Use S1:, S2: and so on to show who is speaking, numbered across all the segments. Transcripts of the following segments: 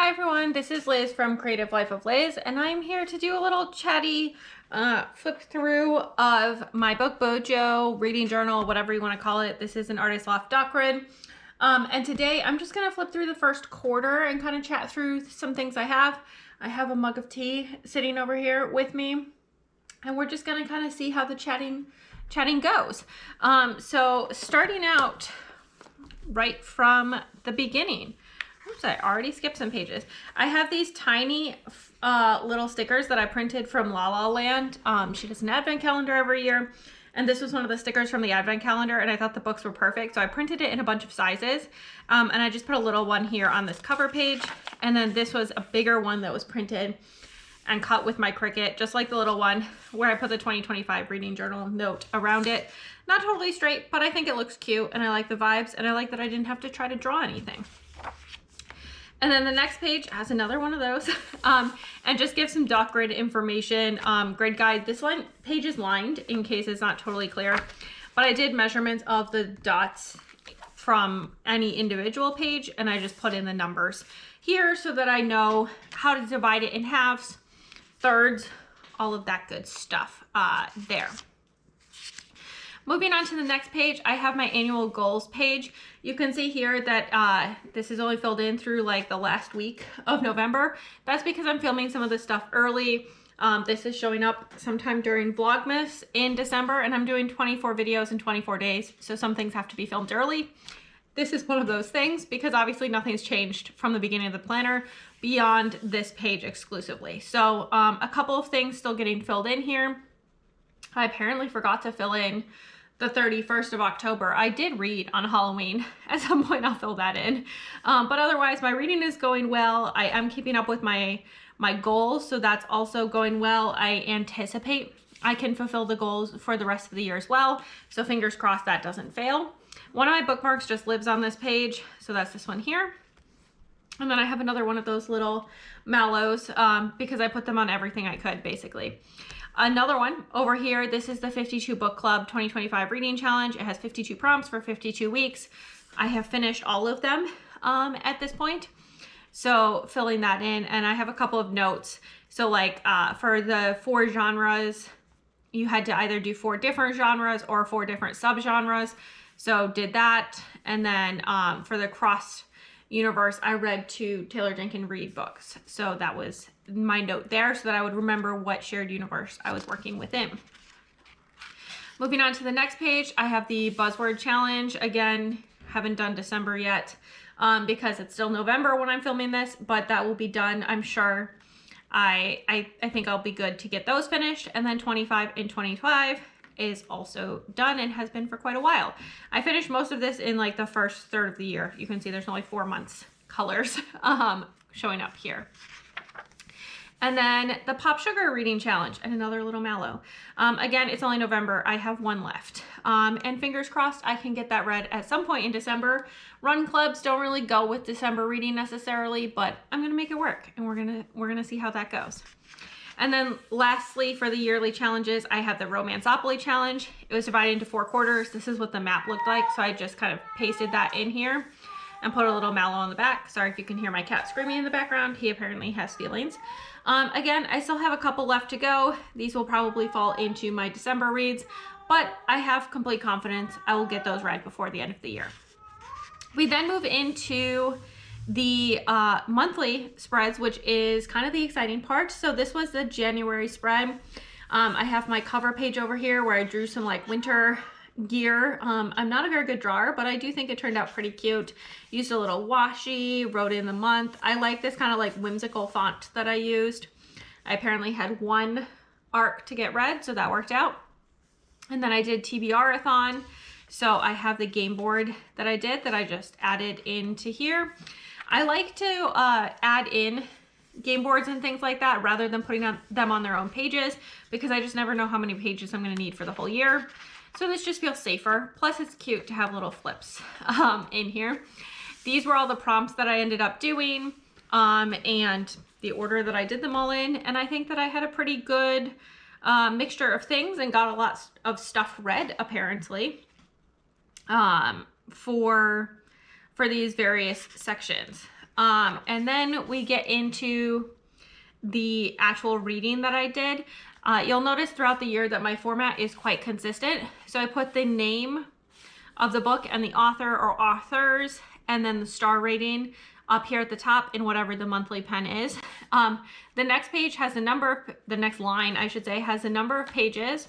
S1: Hi everyone, this is Liz from Creative Life of Liz, and I'm here to do a little chatty flip through of my book Bojo, reading journal, whatever you want to call it. This is an Artist Loft doc grid. And today I'm just going to flip through the first quarter and kind of chat through some things I have. I have a mug of tea sitting over here with me, and we're just going to kind of see how the chatting goes. So starting out right from the beginning. Oops, I already skipped some pages. I have these tiny little stickers that I printed from La La Land. She does an advent calendar every year, and this was one of the stickers from the advent calendar, and I thought the books were perfect, so I printed it in a bunch of sizes, and I just put a little one here on this cover page, and then this was a bigger one that was printed and cut with my Cricut, just like the little one where I put the 2025 reading journal note around it. Not totally straight, but I think it looks cute, and I like the vibes, and I like that I didn't have to try to draw anything. And then the next page has another one of those and just gives some doc grid information, grid guide. This page is lined in case it's not totally clear, but I did measurements of the dots from any individual page, and I just put in the numbers here so that I know how to divide it in halves, thirds, all of that good stuff there. Moving on to the next page, I have my annual goals page. You can see here that this is only filled in through like the last week of November. That's because I'm filming some of this stuff early. This is showing up sometime during Vlogmas in December, and I'm doing 24 videos in 24 days. So some things have to be filmed early. This is one of those things because obviously nothing's changed from the beginning of the planner beyond this page exclusively. So a couple of things still getting filled in here. I apparently forgot to fill in the 31st of October. I did read on Halloween. At some point I'll fill that in. But otherwise my reading is going well. I am keeping up with my goals, so that's also going well. I anticipate I can fulfill the goals for the rest of the year as well. So fingers crossed that doesn't fail. One of my bookmarks just lives on this page, so that's this one here. And then I have another one of those little mallows because I put them on everything I could basically. Another one over here, this is the 52 Book Club 2025 Reading Challenge. It has 52 prompts for 52 weeks. I have finished all of them at this point. So filling that in, and I have a couple of notes. So like for the 4 genres, you had to either do 4 different genres or 4 different subgenres. So did that. And then for the cross universe, I read 2 Taylor Jenkins Reid books. So that was my note there so that I would remember what shared universe I was working within. Moving on to the next page, I have the buzzword challenge. Again, haven't done December yet because it's still November when I'm filming this, but that will be done, I'm sure. I think I'll be good to get those finished. And then 25 and 25 is also done and has been for quite a while. I finished most of this in like the first third of the year. You can see there's only 4 months colors showing up here. And then the Pop Sugar Reading Challenge and another little mallow. Again, it's only November. I have 1 left. And fingers crossed I can get that read at some point in December. Run clubs don't really go with December reading necessarily, but I'm gonna make it work, and we're gonna see how that goes. And then lastly, for the yearly challenges, I have the Romanceopoly Challenge. It was divided into 4 quarters. This is what the map looked like, so I just kind of pasted that in here and put a little mallow on the back. Sorry if you can hear my cat screaming in the background. He apparently has feelings. Again, I still have a couple left to go. These will probably fall into my December reads, but I have complete confidence I will get those read before the end of the year. We then move into the monthly spreads, which is kind of the exciting part. So this was the January spread. I have my cover page over here where I drew some like winter gear. I'm not a very good drawer, but I do think it turned out pretty cute. Used a little washi, wrote in the month. I like this kind of like whimsical font that I used. I apparently had 1 arc to get read, so that worked out. And then I did TBR-a-thon. So I have the game board that I did that I just added into here. I like to add in game boards and things like that rather than putting them on their own pages because I just never know how many pages I'm going to need for the whole year. So this just feels safer. Plus it's cute to have little flips in here. These were all the prompts that I ended up doing and the order that I did them all in. And I think that I had a pretty good mixture of things and got a lot of stuff read apparently for these various sections. And then we get into the actual reading that I did. You'll notice throughout the year that my format is quite consistent. So I put the name of the book and the author or authors, and then the star rating up here at the top in whatever the monthly pen is. The next page has the number, the next line, I should say, has the number of pages,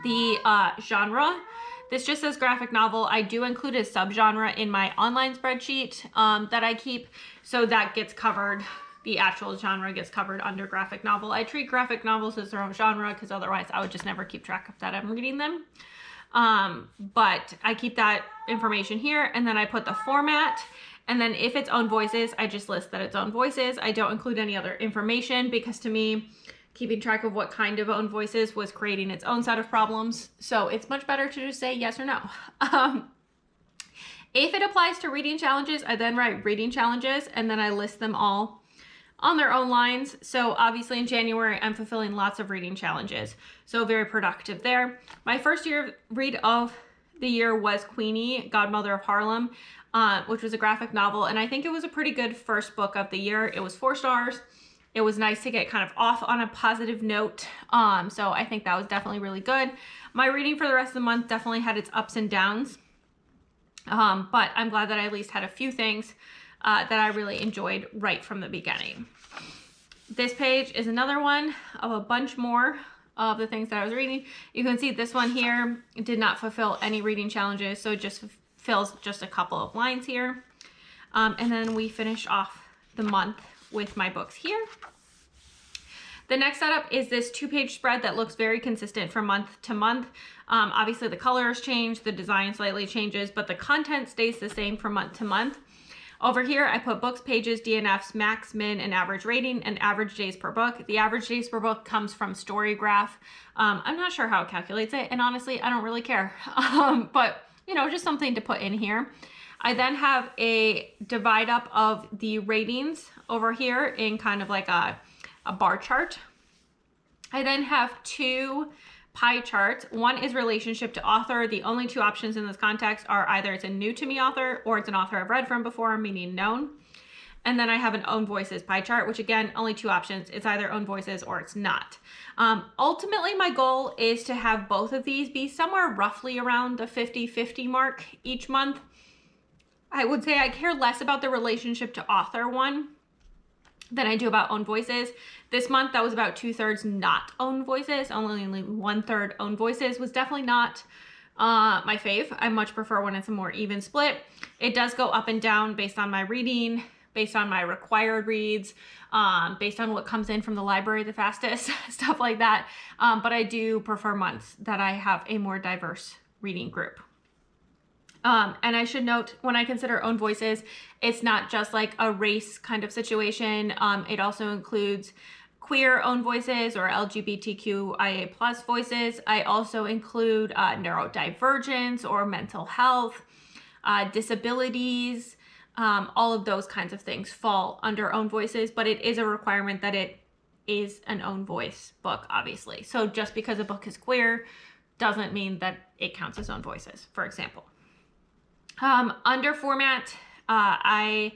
S1: the genre. This just says graphic novel. I do include a subgenre in my online spreadsheet that I keep, so that gets covered. The actual genre gets covered under graphic novel. I treat graphic novels as their own genre because otherwise I would just never keep track of that I'm reading them. But I keep that information here, and then I put the format, and then if it's own voices, I just list that it's own voices. I don't include any other information because to me, keeping track of what kind of own voices was creating its own set of problems. So it's much better to just say yes or no. If it applies to reading challenges, I then write reading challenges, and then I list them all on their own lines. So obviously in January, I'm fulfilling lots of reading challenges. So very productive there. My first read of the year was Queenie, Godmother of Harlem, which was a graphic novel. And I think it was a pretty good first book of the year. It was 4 stars. It was nice to get kind of off on a positive note. So I think that was definitely really good. My reading for the rest of the month definitely had its ups and downs. But I'm glad that I at least had a few things that I really enjoyed right from the beginning. This page is another one of a bunch more of the things that I was reading. You can see this one here did not fulfill any reading challenges, so it just fills just a couple of lines here. And then we finish off the month with my books here. The next setup is this 2-page spread that looks very consistent from month to month. Obviously the colors change, the design slightly changes, but the content stays the same from month to month. Over here, I put books, pages, DNFs, max, min, and average rating, and average days per book. The average days per book comes from Storygraph. I'm not sure how it calculates it, and honestly, I don't really care. But, you know, just something to put in here. I then have a divide up of the ratings over here in kind of like a bar chart. I then have 2 pie charts. One is relationship to author. The only 2 options in this context are either it's a new to me author or it's an author I've read from before, meaning known. And then I have an own voices pie chart, which again, only 2 options. It's either own voices or it's not. Ultimately, my goal is to have both of these be somewhere roughly around the 50-50 mark each month. I would say I care less about the relationship to author one than I do about own voices. This month, that was about 2/3 not own voices. Only 1/3 own voices was definitely not my fave. I much prefer when it's a more even split. It does go up and down based on my reading, based on my required reads, based on what comes in from the library the fastest, stuff like that. But I do prefer months that I have a more diverse reading group. And I should note, when I consider own voices, it's not just like a race kind of situation. It also includes queer own voices or LGBTQIA+ voices. I also include neurodivergence or mental health, disabilities, all of those kinds of things fall under own voices, but it is a requirement that it is an own voice book, obviously. So just because a book is queer doesn't mean that it counts as own voices, for example. Under format, I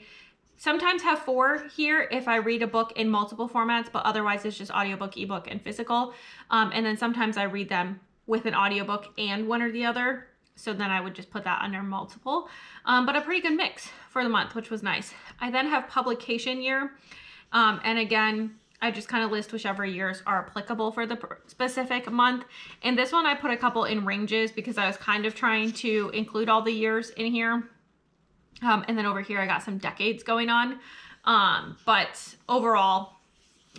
S1: sometimes have 4 here if I read a book in multiple formats, but otherwise it's just audiobook, ebook, and physical. And then sometimes I read them with an audiobook and one or the other. So then I would just put that under multiple, but a pretty good mix for the month, which was nice. I then have publication year. And again, I just kind of list whichever years are applicable for the specific month. And this one I put a couple in ranges because I was kind of trying to include all the years in here. And then over here I got some decades going on. But overall,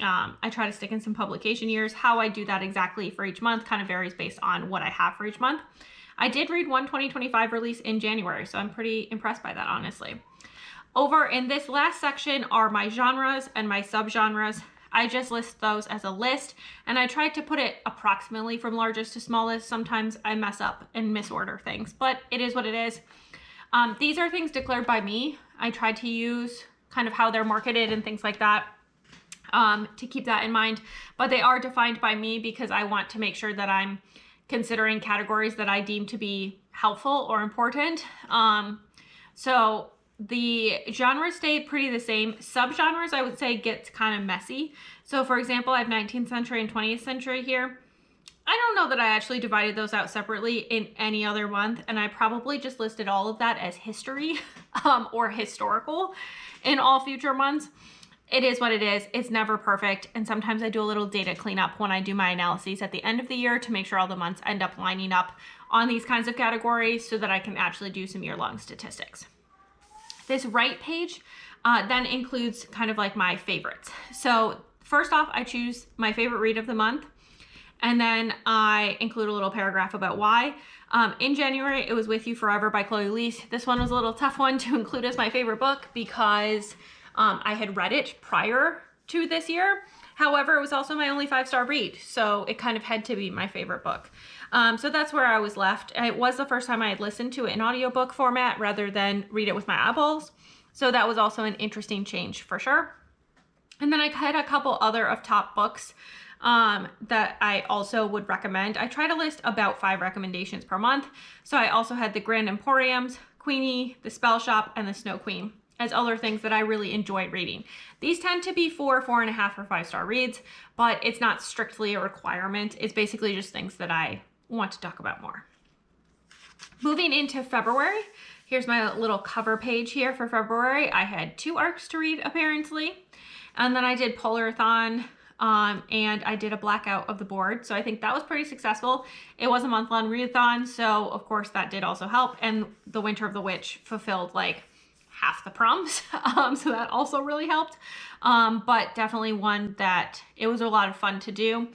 S1: I try to stick in some publication years. How I do that exactly for each month kind of varies based on what I have for each month. I did read one 2025 release in January, so I'm pretty impressed by that, honestly. Over in this last section are my genres and my subgenres. I just list those as a list, and I tried to put it approximately from largest to smallest. Sometimes I mess up and misorder things, but it is what it is. These are things declared by me. I try to use kind of how they're marketed and things like that to keep that in mind, but they are defined by me because I want to make sure that I'm considering categories that I deem to be helpful or important. So The genres stayed pretty the same. Subgenres, I would say, gets kind of messy. So for example, I have 19th century and 20th century here. I don't know that I actually divided those out separately in any other month, and I probably just listed all of that as history or historical in all future months. It is what it is. It's never perfect, and sometimes I do a little data cleanup when I do my analyses at the end of the year to make sure all the months end up lining up on these kinds of categories so that I can actually do some year-long statistics. This right page then includes kind of like my favorites. So first off, I choose my favorite read of the month, and then I include a little paragraph about why. In January, it was With You Forever by Chloe Leese. This one was a little tough one to include as my favorite book because I had read it prior to this year. However, it was also my only 5-star read, so it kind of had to be my favorite book. So that's where I was left. It was the first time I had listened to it in audiobook format rather than read it with my eyeballs. So that was also an interesting change for sure. And then I had a couple other of top books that I also would recommend. I try to list about 5 recommendations per month. So I also had The Grand Emporiums, Queenie, The Spell Shop, and The Snow Queen as other things that I really enjoyed reading. These tend to be 4, 4.5, or 5-star reads, but it's not strictly a requirement. It's basically just things that I want to talk about more. Moving into February, here's my little cover page here for February. I had 2 arcs to read apparently, and then I did Polarathon, and I did a blackout of the board. So I think that was pretty successful. It was a month-long readathon, so of course that did also help. And the Winter of the Witch fulfilled like half the prompts, so that also really helped. But definitely one that it was a lot of fun to do.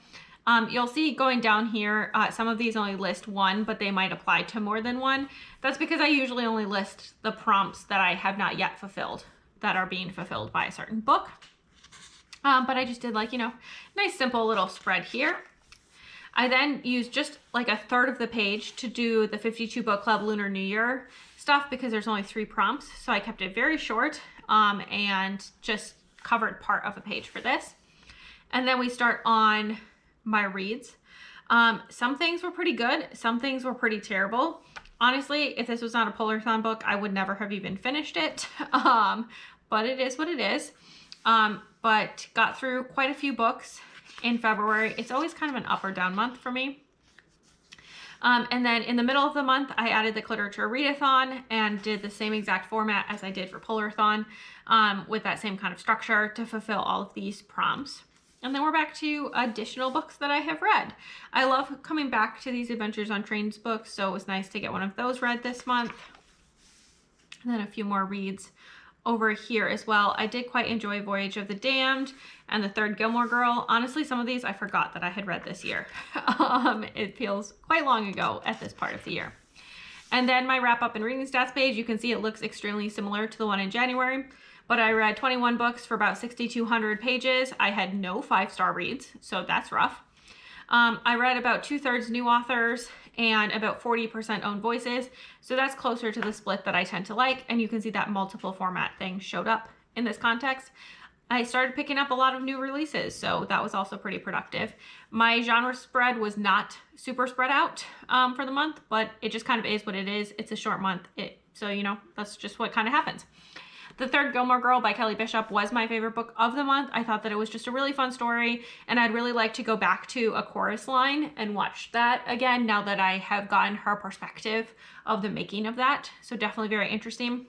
S1: You'll see going down here, some of these only list 1, but they might apply to more than 1. That's because I usually only list the prompts that I have not yet fulfilled that are being fulfilled by a certain book. But I just did like, nice simple little spread here. I then used just like a third of the page to do the 52 Book Club Lunar New Year stuff because there's only 3 prompts. So I kept it very short and just covered part of a page for this. And then we start on my reads. Some things were pretty good. Some things were pretty terrible. Honestly, if this was not a Polarathon book, I would never have even finished it. But it is what it is. But got through quite a few books in February. It's always kind of an up or down month for me. And then in the middle of the month, I added the Literature Readathon and did the same exact format as I did for Polarathon with that same kind of structure to fulfill all of these prompts. And then we're back to additional books that I have read. I love coming back to these Adventures on Trains books, so it was nice to get one of those read this month. And then a few more reads over here as well. I did quite enjoy Voyage of the Damned and The Third Gilmore Girl. Honestly, some of these I forgot that I had read this year. It feels quite long ago at this part of the year. And then my wrap up and reading stats page, you can see it looks extremely similar to the one in January, but I read 21 books for about 6,200 pages. I had no 5-star reads, so that's rough. I read about 2/3 new authors and about 40% own voices. So that's closer to the split that I tend to like. And you can see that multiple format thing showed up in this context. I started picking up a lot of new releases, so that was also pretty productive. My genre spread was not super spread out for the month, but it just kind of is what it is. It's a short month, so that's just what kind of happens. The Third Gilmore Girl by Kelly Bishop was my favorite book of the month. I thought that it was just a really fun story, and I'd really like to go back to A Chorus Line and watch that again now that I have gotten her perspective of the making of that. So definitely very interesting.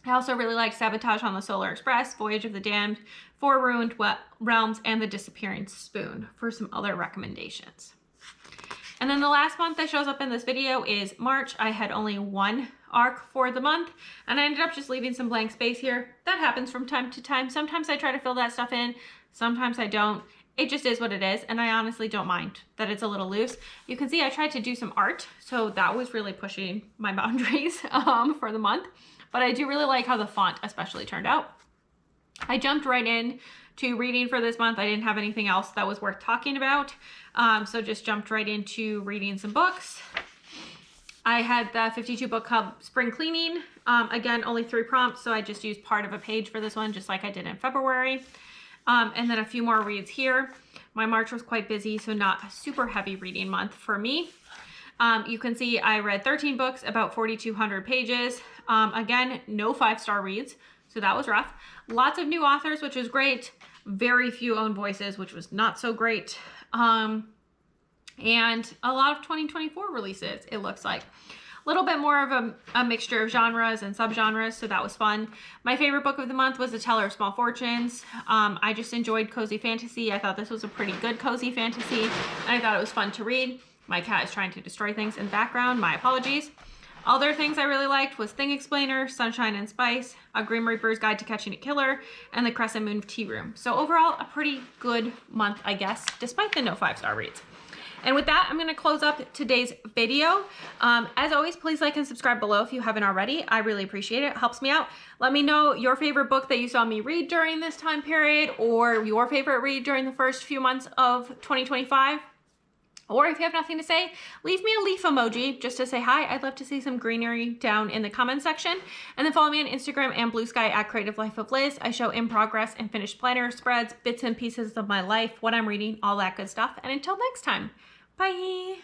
S1: I also really liked Sabotage on the Solar Express, Voyage of the Damned, Four Ruined Realms, and The Disappearing Spoon for some other recommendations. And then the last month that shows up in this video is March. I had only 1 arc for the month, and I ended up just leaving some blank space here. That happens from time to time. Sometimes I try to fill that stuff in, sometimes I don't. It just is what it is, and I honestly don't mind that it's a little loose. You can see I tried to do some art, so that was really pushing my boundaries for the month, but I do really like how the font especially turned out. I jumped right in to reading for this month. I didn't have anything else that was worth talking about, so just jumped right into reading some books. I had the 52 Book Club Spring Cleaning. Again, only 3 prompts, so I just used part of a page for this one, just like I did in February. And then a few more reads here. My March was quite busy, so not a super heavy reading month for me. You can see I read 13 books, about 4,200 pages. Again, no 5-star reads, so that was rough. Lots of new authors, which was great. Very few own voices, which was not so great. And a lot of 2024 releases, it looks like. A little bit more of a mixture of genres and subgenres, so that was fun. My favorite book of the month was The Teller of Small Fortunes. I just enjoyed cozy fantasy. I thought this was a pretty good cozy fantasy, and I thought it was fun to read. My cat is trying to destroy things in the background. My apologies. Other things I really liked was Thing Explainer, Sunshine and Spice, A Grim Reaper's Guide to Catching a Killer, and The Crescent Moon Tea Room. So overall, a pretty good month, I guess, despite the no 5-star reads. And with that, I'm going to close up today's video. As always, please like and subscribe below if you haven't already. I really appreciate it. It helps me out. Let me know your favorite book that you saw me read during this time period, or your favorite read during the first few months of 2025. Or if you have nothing to say, leave me a leaf emoji just to say hi. I'd love to see some greenery down in the comment section. And then follow me on Instagram and Blue Sky at Creative Life of Liz. I show in progress and finished planner spreads, bits and pieces of my life, what I'm reading, all that good stuff. And until next time, bye.